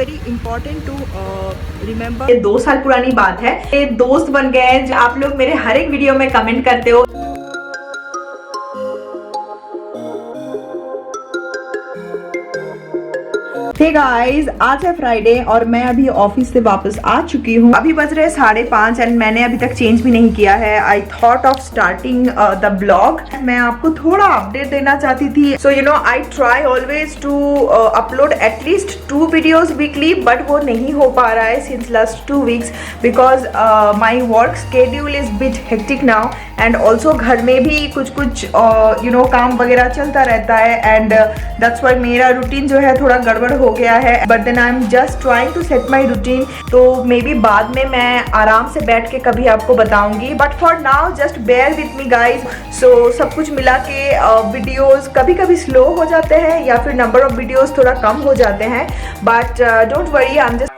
Very important to remember. 2 साल पुरानी बात है, ये दोस्त बन गए हैं जो आप लोग मेरे हर एक वीडियो में कमेंट करते हो। हे गाइस, आज है फ्राइडे और मैं अभी ऑफिस से वापस आ चुकी हूँ। अभी बज रहे 5:30 एंड मैंने अभी तक चेंज भी नहीं किया है। I thought of starting the blog. मैं आपको थोड़ा अपडेट देना चाहती थी। So you know I try always to upload at least 2 videos weekly, but वो नहीं हो पा रहा है since last 2 weeks because my work schedule is bit hectic now and also घर में भी कुछ यू नो काम वगैरह चलता रहता है एंड दैट्स व्हाई मेरा रूटीन जो है थोड़ा गड़बड़ हो गया है। But then I am just trying to set my routine. तो मे बी बाद में मैं आराम से बैठ के कभी आपको बताऊंगी, but for now just bear with me guys. So सब कुछ मिला के वीडियोज कभी कभी स्लो हो जाते हैं या फिर नंबर ऑफ वीडियोज थोड़ा कम हो जाते हैं, but don't worry, I am just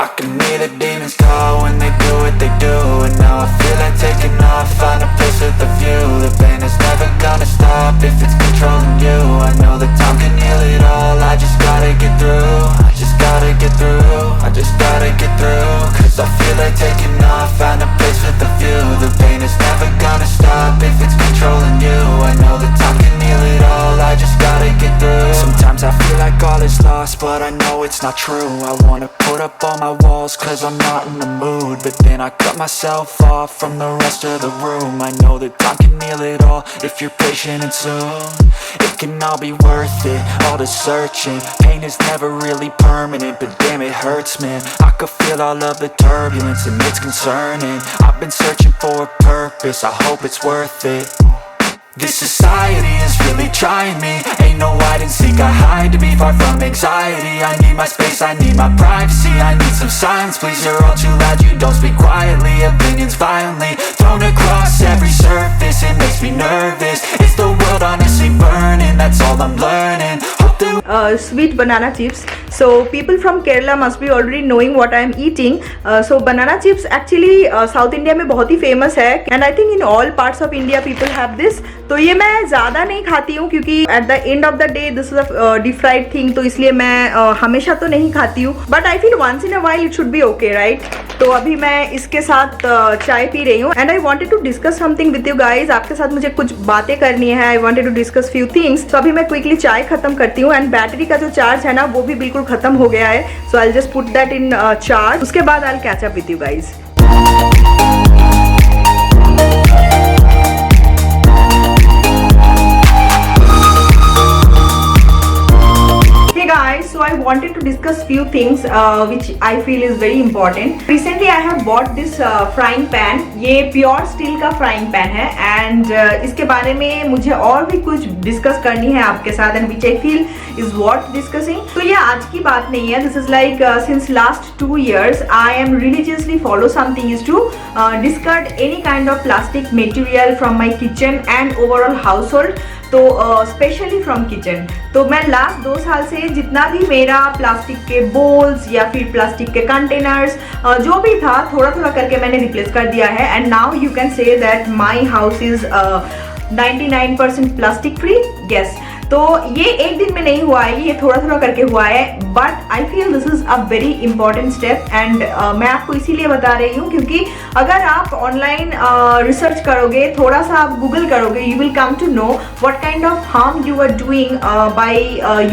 I can hear the demons call when they do what they do. And now I feel like taking off, find a place with a view. The pain is never gonna stop if it's controlling you. I know that time can heal it all, I just gotta get through. I just gotta get through, I just gotta get through. Cause I feel like taking off, find a place with a view. The pain is never gonna stop if it's controlling you. I know that time can heal it all, I just gotta get through. Sometimes I feel like all is lost, but I know it's not true. I wanna put up all my walls cause I'm not in the mood, but then I cut myself off from the rest of the room. I know that time can heal it all if you're patient and soon it can all be worth it, all the searching. Pain is never really permanent, but damn it hurts, man. I could feel all of the turbulence and it's concerning. I've been searching for a purpose, I hope it's worth it. This society is really trying me. Ain't no hide and seek, I hide to be far from anxiety. I need my space, I need my privacy. I need some silence, please, you're all too loud. You don't speak quietly, opinions violently thrown across every surface. It makes me nervous. Is the world honestly burning? That's all I'm learning. Sweet banana chips. So people from Kerala must be already knowing what I am eating. So banana chips actually South India में बहुत ही famous है and I think in all parts of India people have this. तो ये मैं ज़्यादा नहीं खाती हूँ क्योंकि at the end of the day this is a deep fried thing, तो इसलिए मैं हमेशा तो नहीं खाती हूँ, but I feel once in a while it should be okay, right? तो अभी मैं इसके साथ चाय पी रही हूँ and I wanted to discuss something with you guys. आपके साथ मुझे कुछ बातें करनी है. I wanted to discuss few things. तो अभी मैं क्विकली चाय खत्म करती हूँ एंड बैटरी का जो चार्ज है ना वो भी बिल्कुल खत्म हो गया है. So I just put that in charge. उसके बाद I catch up with you guys. Guys, so I wanted to discuss few things which I feel is very important. Recently I have bought this frying pan. ये pure steel का frying pan है and इसके बारे में मुझे और भी कुछ डिस्कस करनी है आपके साथ and which I feel is worth discussing. तो ये आज की बात नहीं है. This is like since last 2 years I am religiously follow something is to discard any kind of plastic material from my kitchen and overall household. तो specially from kitchen. तो मैं लास्ट 2 साल से जितना भी मेरा प्लास्टिक के balls या फिर प्लास्टिक के कंटेनर्स जो भी था थोड़ा थोड़ा करके मैंने रिप्लेस कर दिया है and now you can say that my house is 99% plastic free. Yes, तो ये एक दिन में नहीं हुआ है, ये थोड़ा थोड़ा करके हुआ है, but I feel this is a very important step and मैं आपको इसीलिए बता रही हूँ क्योंकि अगर आप ऑनलाइन रिसर्च करोगे, थोड़ा सा आप गूगल करोगे, you will come to know what kind of harm you are doing by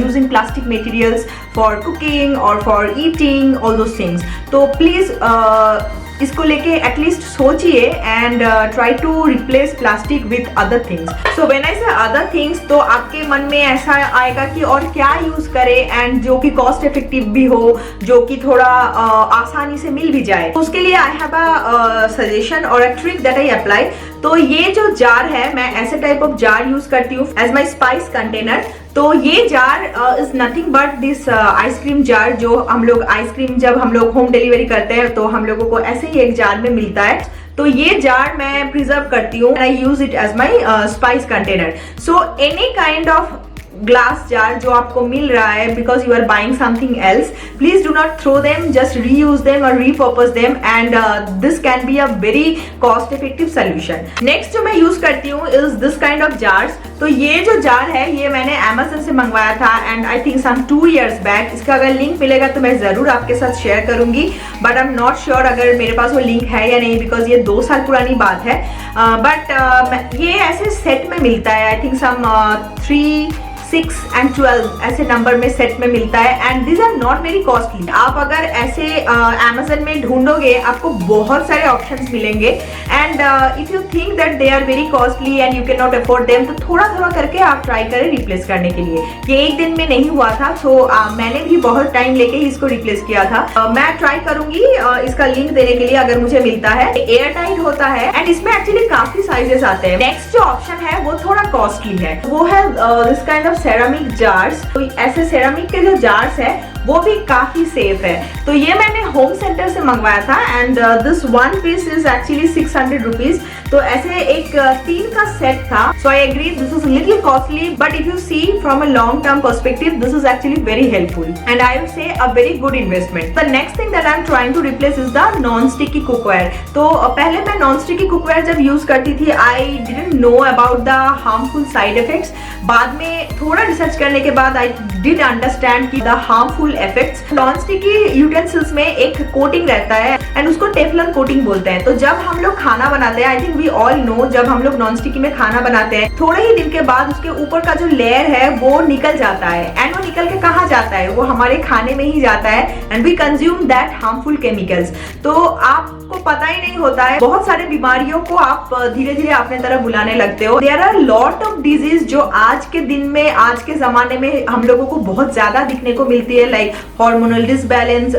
using plastic materials for cooking और for eating all those things. तो प्लीज इसको लेके एटलीस्ट सोचिए and try to replace plastic with other things. So when I say other things तो आपके मन में ऐसा आएगा कि और क्या यूज करे एंड जो कि कॉस्ट इफेक्टिव भी हो, जो कि थोड़ा आसानी से मिल भी जाए. तो उसके लिए आई हैव अ सजेशन और a trick that I apply. तो ये जो जार है, मैं ऐसे टाइप ऑफ जार यूज करती हूँ एज माई स्पाइस कंटेनर. तो ये jar is nothing but this ice cream jar. जो हम लोग आइसक्रीम जब हम लोग होम डिलीवरी करते हैं तो हम लोगों को ऐसे ही एक जार में मिलता है. तो ये जार मैं प्रिजर्व करती हूँ. I use it as my spice container. So any kind of glass jar जो आपको मिल रहा है because you are buying something else, please do not throw them, just reuse them और repurpose them and this can be a very cost effective solution. Next जो मैं use करती हूँ is this kind of jars. तो ये जो jar है ये मैंने Amazon से मंगवाया था and I think some 2 years back. इसका अगर लिंक मिलेगा तो मैं जरूर आपके साथ शेयर करूंगी, but I am not sure अगर मेरे पास वो लिंक है या नहीं बिकॉज ये 2 साल पुरानी बात है। बट ये ऐसे सेट में मिलता है, आई थिंक सम 3, 6 and 12 ऐसे नंबर में सेट में मिलता है and this are not very costly. आप अगर ऐसे Amazon में ढूंढोगे आपको बहुत सारे ऑप्शंस मिलेंगे and if you think that they are very costly and you can not afford them तो थोड़ा थोड़ा करके आप ट्राई करें रिप्लेस करने के लिए। ये एक दिन में नहीं हुआ था, तो मैंने भी बहुत टाइम लेके ही इसको रिप्लेस किया था। मैं ट्राई करूंगी इसका लिंक देने के लिए अगर मुझे मिलता है। एयर टाइट होता है एंड इसमें एक्चुअली काफी साइजेस आते हैं। नेक्स्ट जो ऑप्शन है वो थोड़ा कॉस्टली है, वो है this kind of ceramic jars. तो ऐसे सेरामिक के जो जार्स है वो भी काफी सेफ है। तो ये मैंने होम सेंटर से मंगवाया था and this one piece is actually 600 rupees. तो ऐसे एक 3 का सेट था। So I agree this is little costly but if you see from a long term perspective this is actually very helpful and I would say a very good investment. The next thing that I am trying to replace is the non sticky cookware. तो पहले मैं non sticky cookware जब use करती थी I didn't know about the harmful side effects. बाद में थोड़ा research करने के बाद आई डिड अंडरस्टैंड की the harmful effects. Non sticky utensils में एक कोटिंग रहता है एंड उसको टेफलॉन कोटिंग बोलते हैं। तो जब हम लोग खाना बनाते हैं, I think we all know, जब हम लोग नॉन स्टिकी में खाना बनाते हैं थोड़े ही दिन के बाद उसके ऊपर का जो लेयर है वो निकल जाता है एंड वो निकल के कहाँ जाता है, वो हमारे खाने में ही जाता है and we consume that harmful chemicals. तो आपको पता ही नहीं होता है, बहुत सारे बीमारियों को आप धीरे धीरे अपने तरफ बुलाने लगते हो। There are lot of disease जो आज के दिन में, आज के जमाने में हम लोगों को बहुत ज्यादा दिखने को मिलती है, लाइक हार्मोनल डिसबैलेंस,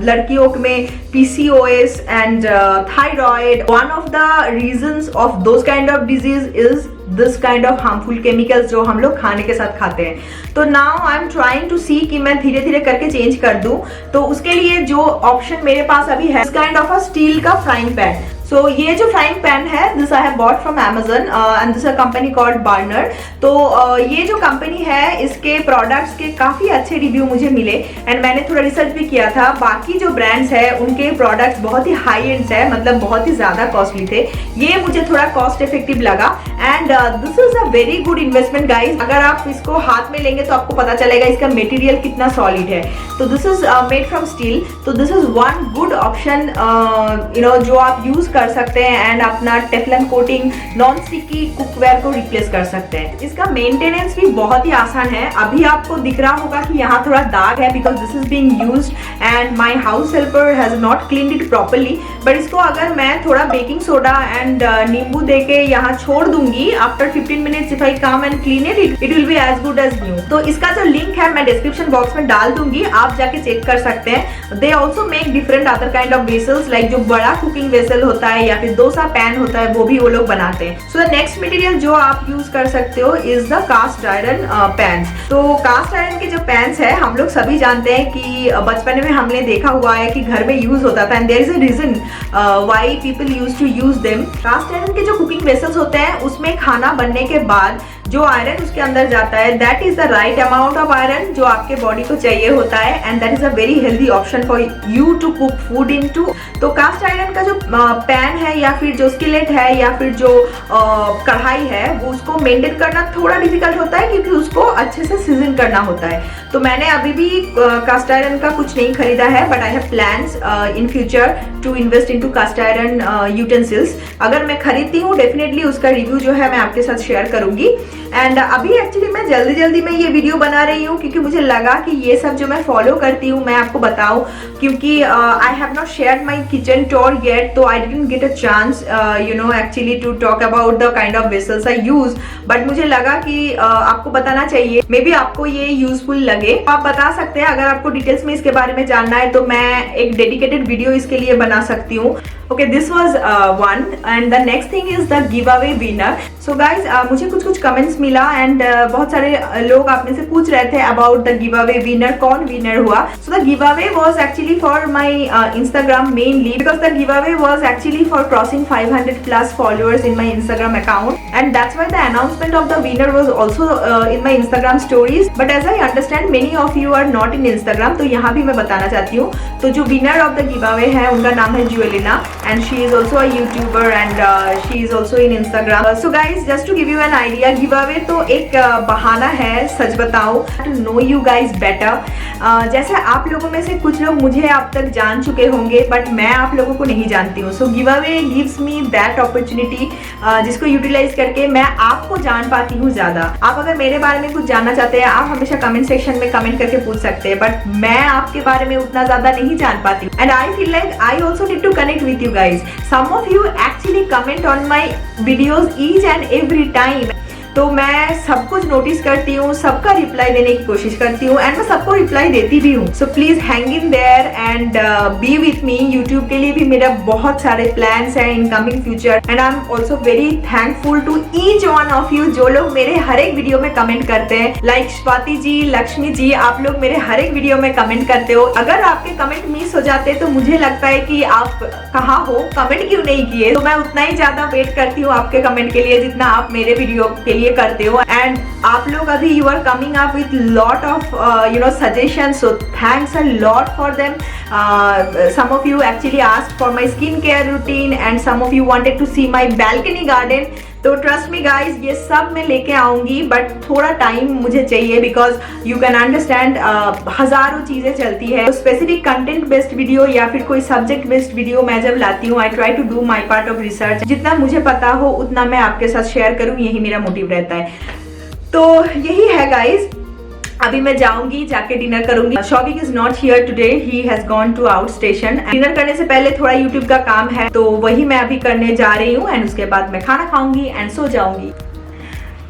लड़कियों में PCOS and thyroid. One of the reasons of those kind of disease is this kind of harmful chemicals जो हम लोग खाने के साथ खाते हैं। तो now I am trying to see कि मैं धीरे धीरे करके चेंज कर दूं। तो उसके लिए जो ऑप्शन मेरे पास अभी है, काइंड ऑफ अ स्टील का फ्राइंग पैन। सो ये जो फ्राइंग पैन है this I have bought from Amazon and this a company called burner. तो ये जो कंपनी है इसके प्रोडक्ट्स के काफी अच्छे रिव्यू मुझे मिले एंड मैंने थोड़ा रिसर्च भी किया था। बाकी जो ब्रांड्स है उनके प्रोडक्ट्स बहुत ही हाई एंड्स है, मतलब बहुत ही ज्यादा कॉस्टली थे। ये मुझे थोड़ा कॉस्ट इफेक्टिव लगा and this is a very good investment guys. अगर आप इसको हाथ में लेंगे तो आपको पता चलेगा इसका मटेरियल कितना सॉलिड है। तो this is made from steel. तो this is one good option जो आप यूज कर सकते हैं एंड अपना Teflon coating non sticky cookware को रिप्लेस कर सकते हैं। इसका मेंटेनेंस भी बहुत ही आसान है। अभी आपको दिख रहा होगा कि यहाँ थोड़ा दाग है because this is being used and my house helper has not cleaned it properly. But इसको अगर मैं थोड़ा बेकिंग सोडा एंड नींबू देके यहाँ छोड़ दूंगी, after 15 minutes if I come and clean it will be as good as new. तो इसका जो लिंक है मैं डिस्क्रिप्शन बॉक्स में डाल दूंगी, आप जाके चेक कर सकते हैं। They also make different other kind of vessels, like जो बड़ा कुकिंग वेसल होता है या फिर डोसा पैन होता है वो भी वो लोग बनाते हैं। सो द नेक्स्ट मटेरियल जो आप यूज कर सकते हो is the cast iron pans. तो कास्ट आयरन के जो पैन्स है हम लोग सभी जानते हैं कि बचपन में हमने देखा हुआ है कि घर में यूज होता था and there is a reason why people used to use them. Cast iron के जो कुकिंग वेसल्स होते हैं उसमें खाना बनने के बाद जो आयरन उसके अंदर जाता है that is the right amount of iron जो आपके बॉडी को चाहिए होता है and that is a very healthy option for you to cook food into. तो कास्ट आयरन का जो पैन है या फिर जो स्किलेट है या फिर जो कढ़ाई है वो उसको मेंटेन करना थोड़ा डिफिकल्ट होता है क्योंकि उसको अच्छे से सीजन करना होता है। तो मैंने अभी भी कास्ट आयरन का कुछ नहीं खरीदा है but I have plans in future to invest into cast iron utensils. अगर मैं खरीदती हूँ डेफिनेटली उसका रिव्यू जो है मैं आपके साथ शेयर करूंगी। एंड अभी एक्चुअली मैं जल्दी में ये वीडियो बना रही हूँ क्योंकि मुझे लगा कि ये सब जो मैं फॉलो करती हूँ मैं आपको बताऊँ, क्योंकि I have not shared my kitchen tour yet, तो I didn't get a chance actually to talk about the kind of vessels I use. But मुझे लगा कि आपको बताना चाहिए, मे बी आपको ये यूजफुल लगे। आप बता सकते हैं अगर आपको डिटेल्स में इसके बारे में जानना है तो मैं एक डेडिकेटेड वीडियो इसके लिए बना सकती हूँ। Okay, this was one and the next thing is the giveaway winner. So guys मुझे कुछ कमेंट्स मिला एंड बहुत सारे लोग आप में से पूछ रहे थे about the giveaway winner, कौन विनर हुआ. So the giveaway was actually for my Instagram mainly because the giveaway was actually for crossing 500 plus followers in my Instagram account and that's why the announcement of the winner was also in my Instagram stories. But as I understand many of you are not in Instagram, तो यहाँ भी मैं बताना चाहती हूँ. तो जो winner of the give away है उनका नाम है ज्वेलिना and she is also a YouTuber and she is also in Instagram. So guys, just to give you an idea, giveaway तो एक बहाना है, सच बताओ, to know you guys better. जैसे आप लोगों में से कुछ लोग मुझे अब तक जान चुके होंगे बट मैं आप लोगों को नहीं जानती हूँ. So giveaway gives me that opportunity जिसको यूटिलाइज करके मैं आपको जान पाती हूँ ज़्यादा. आप अगर मेरे बारे में कुछ जानना चाहते हैं आप हमेशा कमेंट सेक्शन में कमेंट करके पूछ सकते हैं, बट मैं आपके बारे में उतना ज़्यादा नहीं जान पाती. And I feel like I also need to connect with you guys. Some of you actually comment on my videos each and every time. तो मैं सब कुछ नोटिस करती हूँ, सबका रिप्लाई देने की कोशिश करती हूँ एंड मैं सबको रिप्लाई देती भी हूँ. So please hang in there and be with me. YouTube के लिए भी मेरा बहुत सारे प्लान्स हैं in coming future and I am also very thankful to each one of you जो लोग मेरे हर एक वीडियो में कमेंट करते हैं. लाइक स्वाति जी, लक्ष्मी जी, आप लोग मेरे हर एक वीडियो में कमेंट करते हो. अगर आपके कमेंट मिस हो जाते तो मुझे लगता है कि आप कहाँ हो, कमेंट क्यों नहीं किए. तो मैं उतना ही ज्यादा वेट करती हूँ आपके कमेंट के लिए जितना आप मेरे वीडियो के लिए करते हो. एंड आप लोग अभी you are coming up with lot of suggestion, so thanks a lot for them. Some of you actually asked for my skin care routine and some of you wanted to see my balcony garden. तो trust me guys, ये सब मैं लेके आऊंगी but थोड़ा time मुझे चाहिए because you can understand हजारों चीजें चलती है. तो स्पेसिफिक कंटेंट बेस्ड वीडियो या फिर कोई सब्जेक्ट बेस्ड वीडियो मैं जब लाती हूँ I try to do my part of research. जितना मुझे पता हो उतना मैं आपके साथ शेयर करूँ, यही मेरा मोटिव रहता है. तो यही है गाइज. अभी मैं जाऊंगी, जाके डिनर करूंगी. Shouvik is not here today, he has gone to out station. Dinner करने से पहले थोड़ा यूट्यूब का काम है तो वही मैं अभी करने जा रही हूँ एंड उसके बाद मैं खाना खाऊंगी एंड सो जाऊंगी.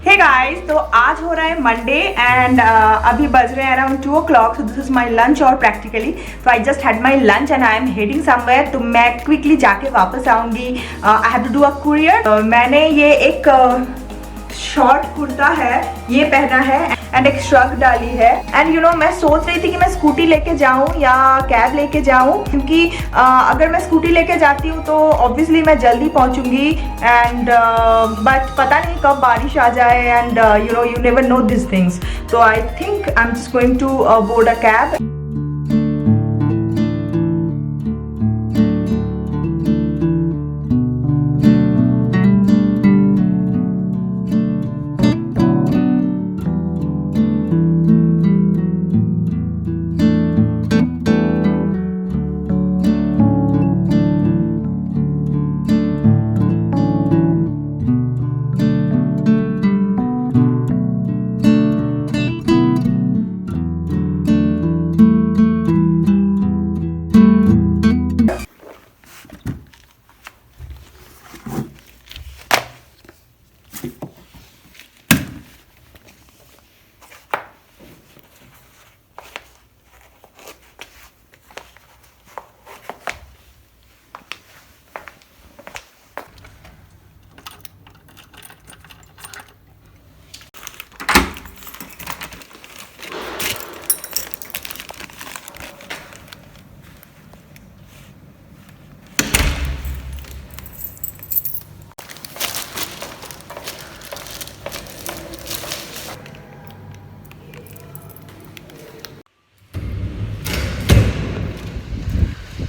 हे गाइस, तो आज हो रहा है मंडे एंड अभी बज रहे हैं around 2 o'clock. So this is my lunch और प्रैक्टिकली तो I just had my lunch and I am heading somewhere. तो मैं क्विकली जाके वापस आऊंगी. I have to do a courier. मैंने ये एक शॉर्ट कुर्ता है ये पहना है एंड एक श्रग डाली है. एंड यू नो मैं सोच रही थी कि मैं स्कूटी लेके जाऊं या कैब लेके जाऊं क्योंकि अगर मैं स्कूटी लेके जाती हूँ तो ऑब्वियसली मैं जल्दी पहुंचूंगी एंड बट पता नहीं कब बारिश आ जाए and you never know this things. तो I think I am just going to board a cab.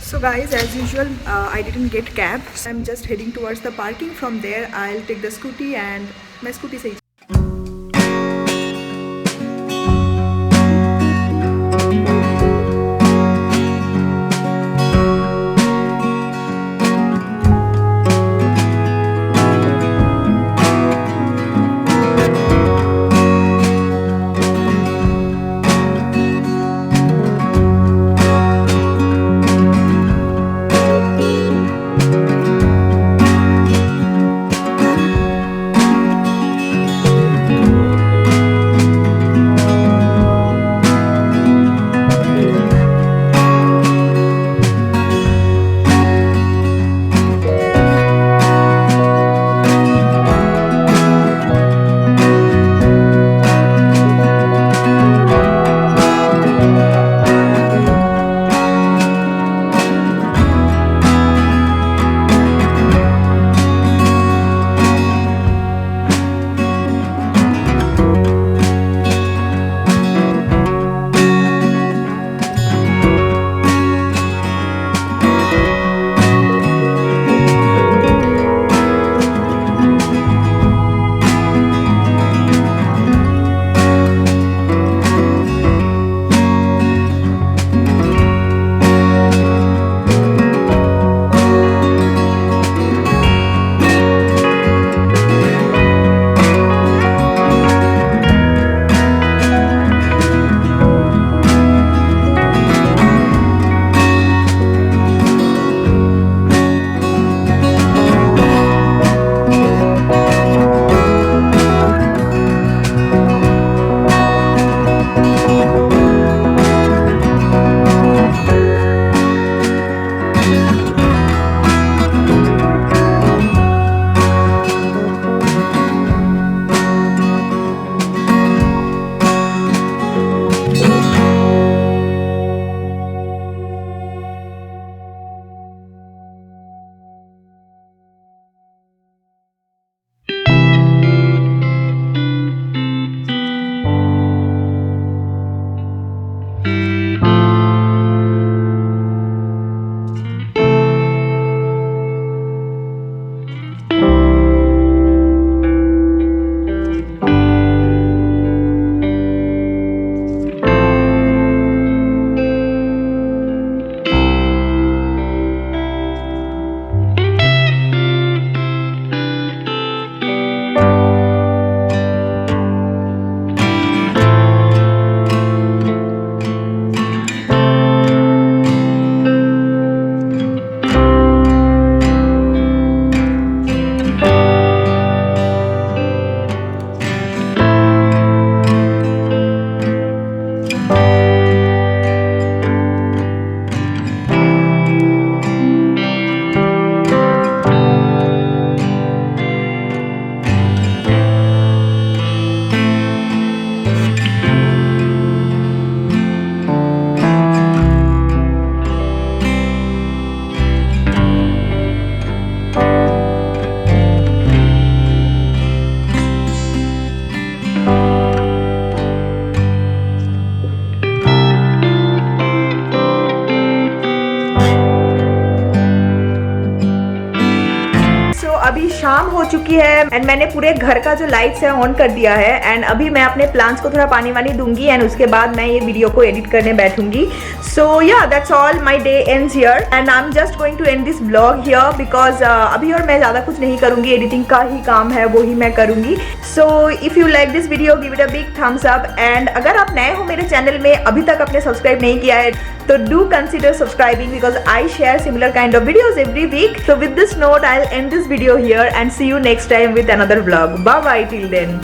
So guys, as usual, I didn't get cab. I'm just heading towards the parking. From there, I'll take the scooty and my scooty से चुकी है and मैंने पूरे घर का जो lights है on कर दिया है एंड अभी मैं अपने प्लांट्स को थोड़ा पानी वानी दूंगी एंड उसके बाद मैं ये वीडियो को एडिट करने बैठूंगी. So yeah that's all, my day ends here and I am just going to end this blog here because अभी और मैं ज़्यादा कुछ नहीं करूंगी, एडिटिंग का ही काम है वो ही मैं करूंगी. So if you like this video give it a big thumbs up and अगर आप नए हो मेरे चैनल में, अभी तक आपने सब्सक्राइब नहीं किया है तो do consider subscribing because I share similar kind of videos every week. So with this note, I'll end this video here and see you next time with another vlog. Bye bye till then.